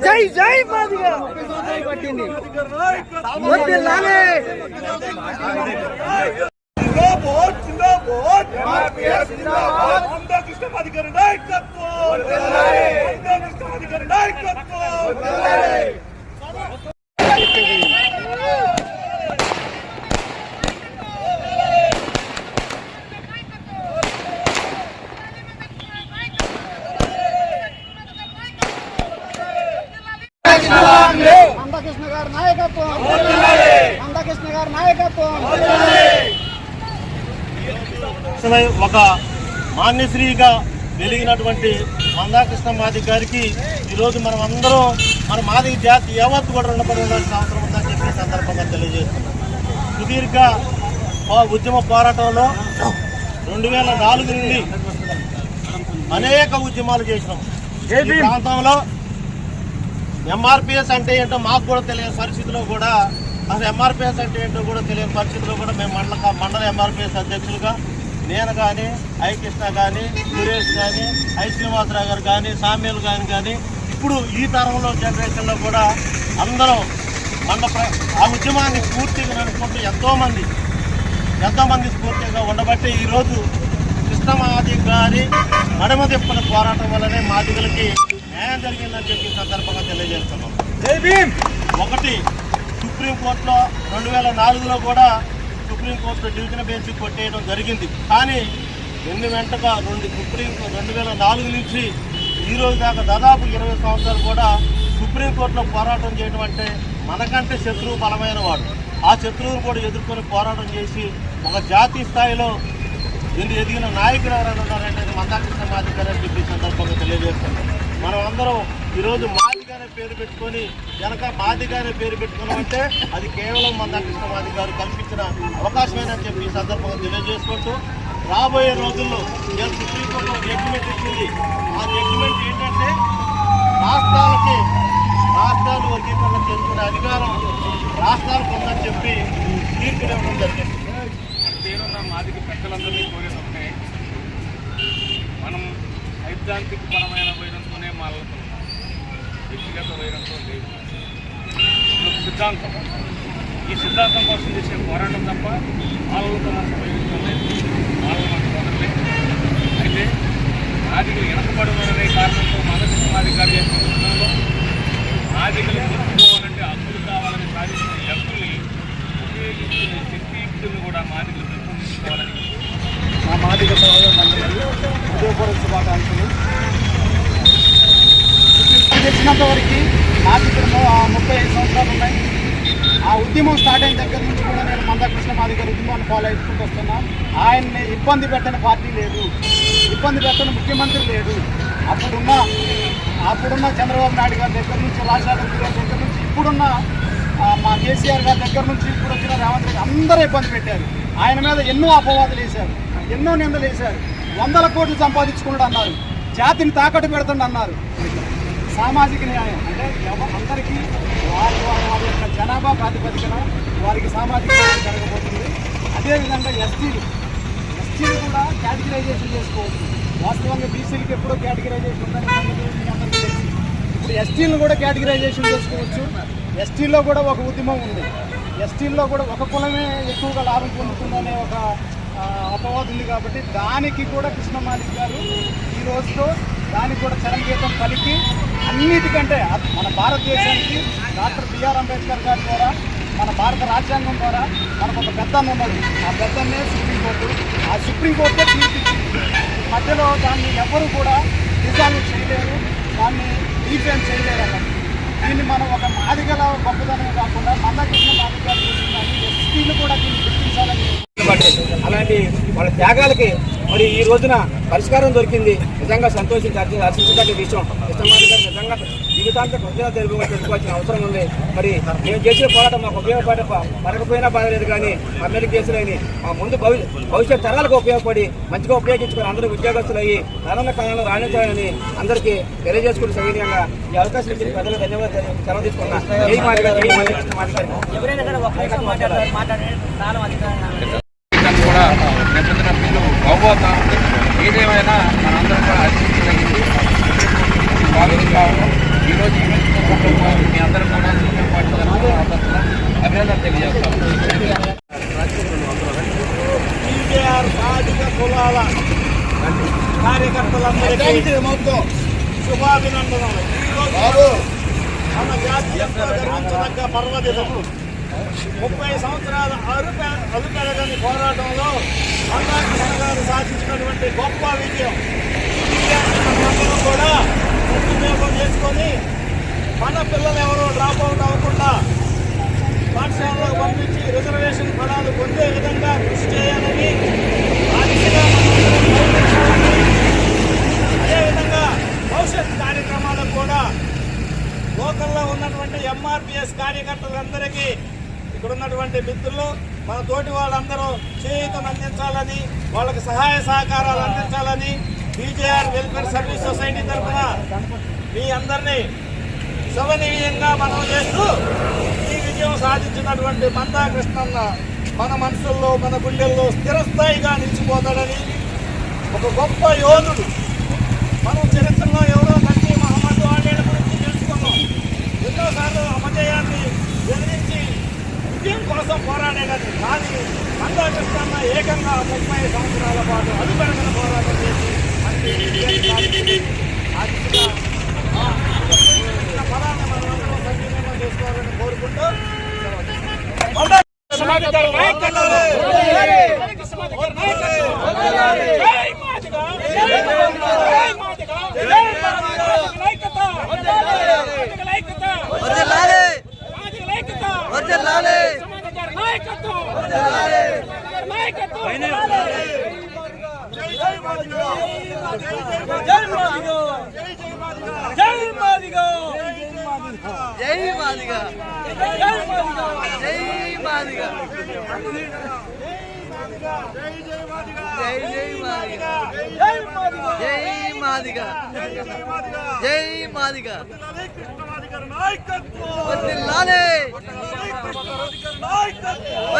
జై జై మాదిగా పట్టింది మందకృష్ణ గారి నాయకత్వం, మందకృష్ణ గారి నాయకత్వం. ఒక మాన్యశ్రీగా వెలిగినటువంటి మందాకృష్ణ మాదిగ గారికి ఈరోజు మనం అందరం మన మాదిగ జాతి యావత్తు కూడా రుణపడాల్సిన అవసరం ఉందని చెప్పి సందర్భంగా తెలియజేస్తున్నాం. సుదీర్ఘ ఉద్యమ పోరాటంలో 2004 నుండి అనేక ఉద్యమాలు చేసినాం. ఈ ప్రాంతంలో ఎంఆర్పిఎస్ అంటే ఏంటో మాకు కూడా తెలియని పరిస్థితిలో కూడా, అసలు ఎంఆర్పిఎస్ అంటే ఏంటో కూడా తెలియని పరిస్థితిలో కూడా మేము మండల ఎంఆర్పిఎస్ అధ్యక్షులుగా నేను కానీ, ఐ కృష్ణ కానీ, సురేష్ కానీ, ఐ శ్రీనివాసరావు గారు కానీ, సామ్యులు కానీ ఇప్పుడు ఈ తరంలో జనరేషన్లో కూడా అందరం ఆ ఉద్యమాన్ని స్ఫూర్తిగా నడుపుకుంటూ ఎంతోమంది స్ఫూర్తిగా ఉండబట్టి ఈరోజు కృష్ణ మాదిగ గారి నడుమ తిప్పని పోరాటం వల్లనే మాదిగలకి న్యాయం జరిగిందని చెప్పి సందర్భంగా తెలియజేస్తున్నాం. ఒకటి, సుప్రీంకోర్టులో 2004లో కూడా సుప్రీంకోర్టు డివిజన్ బెంచ్ కొట్టేయడం జరిగింది. కానీ వెంటగా 2004 నుంచి ఈ రోజు దాకా దాదాపు 20 సంవత్సరాలు కూడా సుప్రీంకోర్టులో పోరాటం చేయడం అంటే మనకంటే శత్రువు బలమైన వాడు. ఆ శత్రువును కూడా ఎదుర్కొని పోరాటం చేసి ఒక జాతీయ స్థాయిలో ఎదిగిన నాయకుడు ఎవరైనా ఉన్నారంటే మందాకృష్ణ మాదిగ గారు అని చెప్పి సందర్భంగా తెలియజేస్తున్నాం. మనం అందరం ఈరోజు మాదిగానే పేరు పెట్టుకొని మాదిగానే పేరు పెట్టుకున్నామంటే అది కేవలం మందాకృష్ణ మాదిగ గారు కల్పించిన అవకాశమేనని చెప్పి ఈ సందర్భంగా తెలియజేసుకుంటూ రాబోయే రోజుల్లో సుప్రీంకోర్టు జడ్జిమెంట్ ఇచ్చింది. ఆ జడ్జిమెంట్ ఏంటంటే రాష్ట్రాలు వర్గీకరణ చేసుకునే అధికారం రాష్ట్రాలకు ఉందని చెప్పి తీర్పు ఇవ్వడం జరిగింది. పేరున్న మాదిగ పెద్దలందరినీ కోరేదంటే మనం సైద్ధాంతికపరమైన వైరంతోనే మాలతో వ్యక్తిగత వైరంతో లేదు. సిద్ధాంతం, ఈ సిద్ధాంతం కోసం చేసే పోరాటం తప్ప మాలలతో మనకు వైరంతో లేదు, మాలలు మనకు వదలలేదు. అయితే మాదిగలు వెనకబడమనే కారణంతో మందకృష్ణ మాదిగ గారు చేసిన ఉద్యమంలో మాదిగలు గుర్తుకోవాలంటే హక్కులు కావాలని సాధించిన హక్కుల్ని ఉపయోగించుకునే శక్తియుక్తులను కూడా మాదిగలు పెంపొందించుకోవాలని మా మాదిగ సోదరులందరికీ హృదయపూర్వక శుభాకాంక్షలు. తెలిసినంత వరకు నాకు ఇక్కడ 35 సంవత్సరాలు ఉన్నాయి. ఆ ఉద్యమం స్టార్ట్ అయిన దగ్గర నుంచి కూడా నేను మందకృష్ణ మాదిగ గారి ఉద్యమాన్ని ఫాలో చేసుకుంటూ వస్తున్నా. ఆయన్ని ఇబ్బంది పెట్టని పార్టీ లేదు, ఇబ్బంది పెట్టని ముఖ్యమంత్రి లేదు. అప్పుడున్న చంద్రబాబు నాయుడు గారి దగ్గర నుంచి, రాజశేఖర రెడ్డి గారి దగ్గర నుంచి, ఇప్పుడున్న మా కేసీఆర్ గారి దగ్గర నుంచి ఇప్పుడు వచ్చిన రేవంత్ రెడ్డి అందరూ ఇబ్బంది పెట్టారు. ఆయన మీద ఎన్నో అపవాదులు వేశారు, ఎన్నో నిందలు వేశారు. 100 కోట్లు సంపాదించుకున్నాడు అన్నారు, జాతిని తాకట్టు పెడుతుండ అన్నారు. సామాజిక న్యాయం అంటే అందరికీ వారి యొక్క జనాభా ప్రాతిపదికన వారికి సామాజిక న్యాయం జరగబోతుంది. అదేవిధంగా ఎస్టీలు కూడా కేటగిరైజేషన్ చేసుకోవచ్చు. వాస్తవంగా బీసీలకి ఎప్పుడో కేటగిరైజేషన్ ఉందని మీ అందరికీ తెలుసు. ఇప్పుడు ఎస్టీలను కూడా కేటగిరైజేషన్ చేసుకోవచ్చు. ఎస్టీల్లో కూడా ఒక ఉద్యమం ఉంది. ఎస్టీల్లో కూడా ఒక కులమే ఎక్కువగా లాభం పొందుతుందనే ఒక అపవాదం ఉంది. కాబట్టి దానికి కూడా కృష్ణ మాదిగ గారు ఈ రోజుతో దానికి కూడా చరణగీతం పలికి అన్నిటికంటే మన భారతదేశానికి డాక్టర్ బిఆర్ అంబేద్కర్ గారి ద్వారా, మన భారత రాజ్యాంగం ద్వారా మనకు ఒక పెద్దన్న ఉన్నది. ఆ పెద్దన్నే సుప్రీంకోర్టు. ఆ సుప్రీంకోర్టే తీర్పిచ్చింది. మధ్యలో దాన్ని ఎవరు కూడా డిజాల్వ్ చేయలేరు, దాన్ని డిఫెన్స్ చేయలేరు అన్నది. దీన్ని మనం ఒక మాదిగల గొప్పదనమే కాకుండా మందకృష్ణ మాదిగ గారు చేసిందని ఎస్టీలు కూడా దీన్ని గుర్తించాలని, అలాంటి వాళ్ళ త్యాగాలకి మరి ఈ రోజున పరిష్కారం దొరికింది. నిజంగా హర్షించదగ్గ విషయం. కృష్ణమాదిగ గారు నిజంగా జీవితాంతం కృతజ్ఞత తెలుసుకోవాల్సిన అవసరం ఉంది. మరి మేము చేసే పోరాటం మాకు పడకపోయినా బాధలేదు, కానీ మా మీద కేసులని మా ముందు భవిష్యత్ తరాలకు ఉపయోగపడి మంచిగా ఉపయోగించుకొని అందరూ ఉద్యోగస్తులు అయ్యి రానున్న కాలంలో రాణించాలని అందరికీ తెలియజేసుకుని సవినీయంగా ఈ అవకాశం ఇచ్చిన ప్రజలకు ధన్యవాదాలు సెలవు తీసుకున్నాను. కూడా ఏదేమైనా మనందరం కార్యకర్తలందరికీ శుభాభినందనలు. ఈరోజు మన జాతీయంతో గర్వించదగ్గ పర్వదినం. 30 సంవత్సరాల అలుపెరగని పోరాటంలో మందాకృష్ణ గారు సాధించినటువంటి గొప్ప విజయం. మనందరం కూడా సద్వినియోగం చేసుకొని మన పిల్లలు ఎవరో డ్రాప్ అవుట్ అవ్వకుండా పాఠశాలలో పంపించి రిజర్వేషన్ ఫలాలు పొందే విధంగా కృషి చేయాలని, ఆ దిశగా మనందరం ప్రయత్నించాలని, అదేవిధంగా భవిష్యత్ కార్యక్రమాలకు కూడా లోకల్లో ఉన్నటువంటి ఎంఆర్పిఎస్ కార్యకర్తలందరికీ ఇక్కడ ఉన్నటువంటి మిత్రులు మన తోటి వాళ్ళందరూ చేయూతను అందించాలని, వాళ్ళకి సహాయ సహకారాలు అందించాలని బీజేఆర్ వెల్ఫేర్ సర్వీస్ సొసైటీ తరఫున మీ అందరినీ సవనీయంగా మనం చేస్తూ ఈ విజయం సాధించినటువంటి మందాకృష్ణన్న మన మనసుల్లో మన గుండెల్లో స్థిరస్థాయిగా నిలిచిపోతాడని, ఒక గొప్ప యోధుడు. మనం చరిత్రలో ఎవరో కంటే మహమ్మద్ వాడేళ్ళ గురించి తెలుసుకున్నాం. ఎన్నోసార్లు అపజయాన్ని ఎదిరించి విజయం కోసం పోరాడేటది. కానీ మందాకృష్ణన్న ఏకంగా 30 సంవత్సరాల పాటు అలుపెరగని పోరాటం చేసి మనకి విజయాన్ని సాధించింది. ఆ దిశగా ఫలాన్ని మనమందరం సద్వినియోగం చేసుకోవాలని కోరుకుంటూ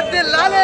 వర్ధిల్లాలి